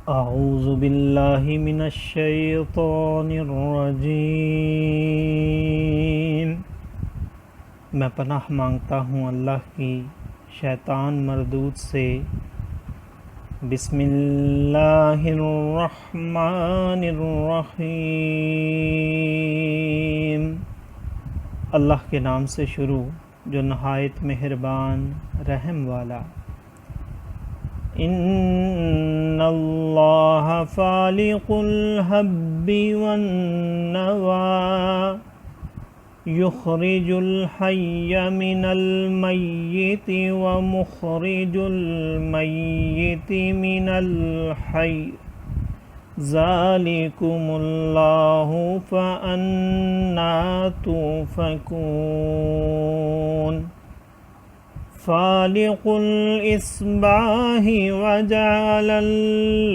अऊज़ु बिल्लाहि मिनश शैतानिर रजीम। मैं पनाह मांगता हूँ अल्लाह की शैतान मरदूद से। बिस्मिल्लाहिर रहमानिर रहीम। अल्लाह के नाम से शुरू जो नहायत मेहरबान रहम वाला। इन्नल्लाह फालिकुल हब्बि वन्नवा युखरिजुल हय्य मिनल मय्यिति व मुखरिजुल मय्यिति मिनल हय्य ज़ालिकुमुल्लाहु फ़अन्ना तुफ़कून। फ़ालिक़ुल इस्बाहि वजअलल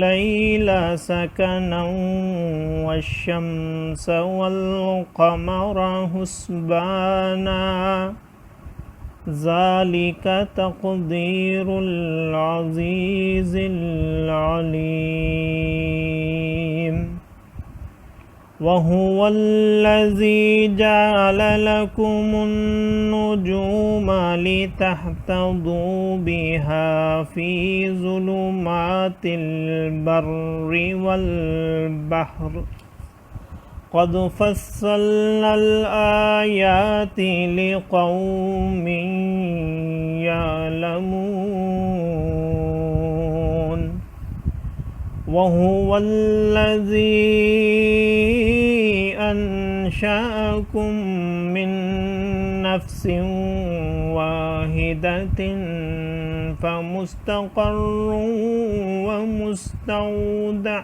लैला सकनन वश्शम्स वल क़मरा हुस्बाना ज़ालिका तक़दीरुल अज़ीज़िल अलीम। वहुवल्लज़ी जअल लकुमुन नुजूमा लितहतदू बिहा फ़ी ज़ुलुमातिल बर्रि वल बहर क़द फ़स्सलनल आयाति लिक़ौमिन यअलमून। वहुवल्लज़ी अंशअकुम मिन नफ्सिन वाहिदतिन फमुस्तक़र्रुन व मुस्तौदअ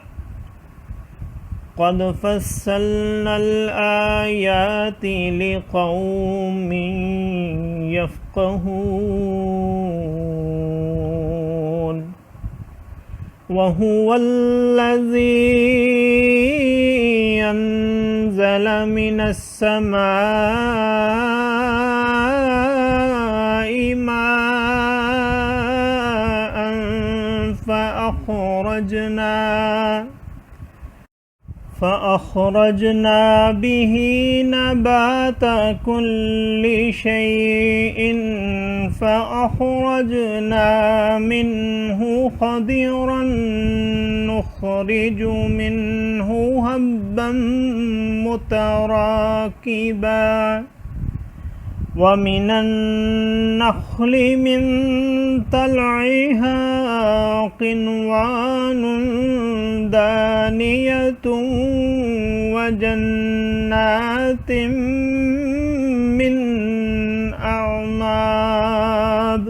क़द फ़स्सलनल आयाति लिक़ौमिन यफ़क़हून। वहुवल्लज़ी अंज़ल मिनस समाइ माअन फ़अख़रजना बिही नबात कुल्लि शैइन फ़अख़रजना मिन्हु ख़दिरन नुख़रिजु मिन्हु हब्बन मुतराकिबा वमिनन नख़्लि मिन तलइहा क़िनवानुन दानियतुन वजन्नातिन मिन अअनाब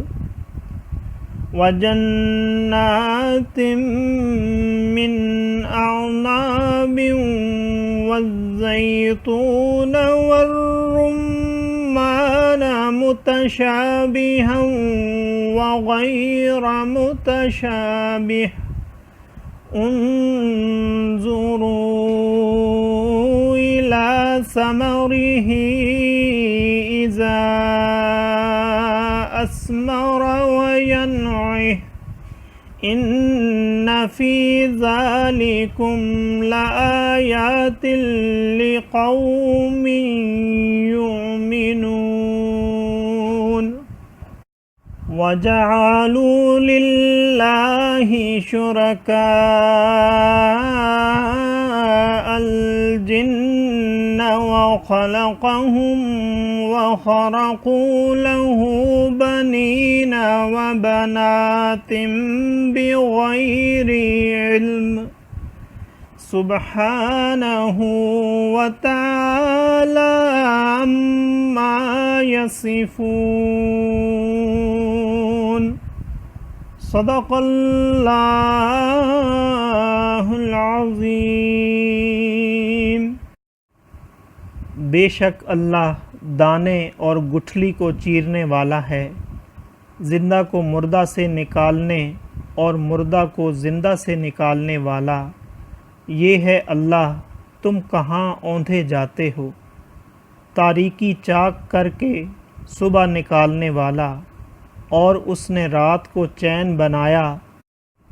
वज़्ज़ैतून वर्रुम्मान मुतशाबिहन वग़ैर मुतशाबिह उन्ज़ुरू इला समरिही इज़ा अस्मर वयनइह इन्न फ़ी ज़ालिकुम लआयातिन लिक़ौमिन युमिनून। वजअलू लिल्लाहि शुरकाअल जिन्न वख़लक़हुम वख़रक़ू लहू बनीन वबनातिन बिग़ैरि इल्म सुब्हानहु व तआला अम्मा यसिफ़ून। सदक़ल्लाहुल अज़ीम। बेशक अल्लाह दाने और गुठली को चीरने वाला है, ज़िंदा को मुर्दा से निकालने और मुर्दा को ज़िंदा से निकालने वाला। ये है अल्लाह, तुम कहाँ औंधे जाते हो। तारीकी चाक करके सुबह निकालने वाला, और उसने रात को चैन बनाया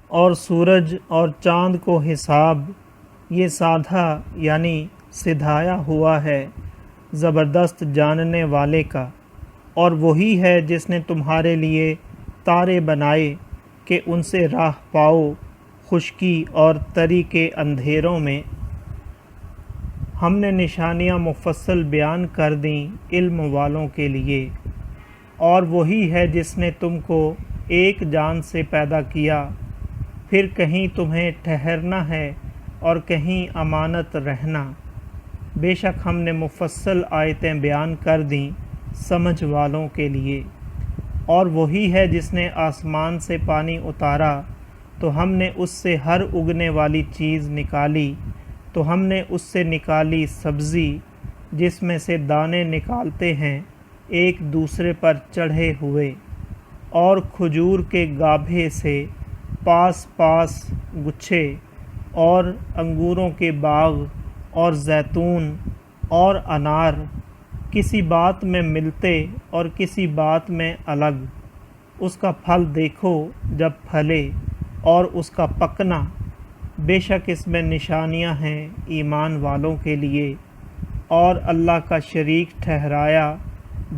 اور سورج اور چاند کو حساب یہ سادھا یعنی سدھایا ہوا ہے زبردست جاننے والے کا، اور وہی ہے جس نے تمہارے لیے تارے بنائے کہ ان سے راہ پاؤ خشکی اور تری کے اندھیروں میں۔ ہم نے نشانیاں مفصل بیان کر دیں علم والوں کے لیے، اور وہی ہے جس نے تم کو ایک جان سے پیدا کیا، پھر کہیں تمہیں ٹھہرنا ہے اور کہیں امانت رہنا۔ بے شک ہم نے مفصل آیتیں بیان کر دیں سمجھ والوں کے لیے۔ اور وہی ہے جس نے آسمان سے پانی اتارا تو ہم نے اس سے ہر اگنے والی چیز نکالی، تو ہم نے اس سے نکالی سبزی جس میں سے دانے نکالتے ہیں ایک دوسرے پر چڑھے ہوئے، اور کھجور کے گابھے سے پاس پاس گچھے، اور انگوروں کے باغ اور زیتون اور انار، کسی بات میں ملتے اور کسی بات میں الگ۔ اس کا پھل دیکھو جب پھلے اور اس کا پکنا، بے شک اس میں نشانیاں ہیں ایمان والوں کے لیے۔ اور اللہ کا شریک ٹھہرایا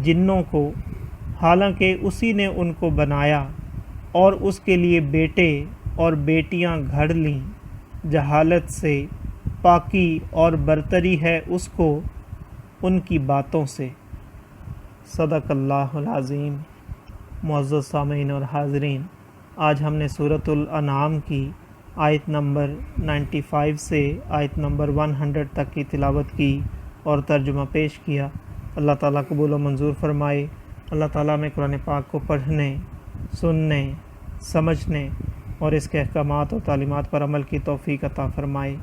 جنوں کو، حالانکہ اسی نے ان کو بنایا، اور اس کے لیے بیٹے اور بیٹیاں گھڑ لیں۔ جہالت سے پاکی اور برتری ہے اس کو ان کی باتوں سے۔ صدق اللہ العظیم۔ معزز سامعین اور حاضرین، آج ہم نے سورۃ الانعام کی آیت نمبر 95 سے آیت نمبر 100 تک کی تلاوت کی اور ترجمہ پیش کیا۔ اللہ تعالیٰ قبول و منظور فرمائے۔ اللہ تعالیٰ میں قرآن پاک کو پڑھنے، سننے، سمجھنے اور اس کے احکامات اور تعلیمات پر عمل کی توفیق عطا فرمائے۔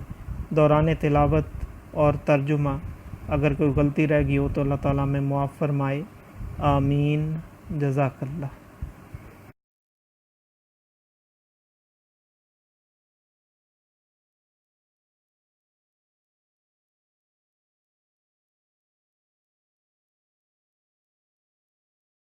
دوران تلاوت اور ترجمہ اگر کوئی غلطی رہ گئی ہو تو اللہ تعالیٰ میں معاف فرمائے۔ آمین۔ جزاک اللہ۔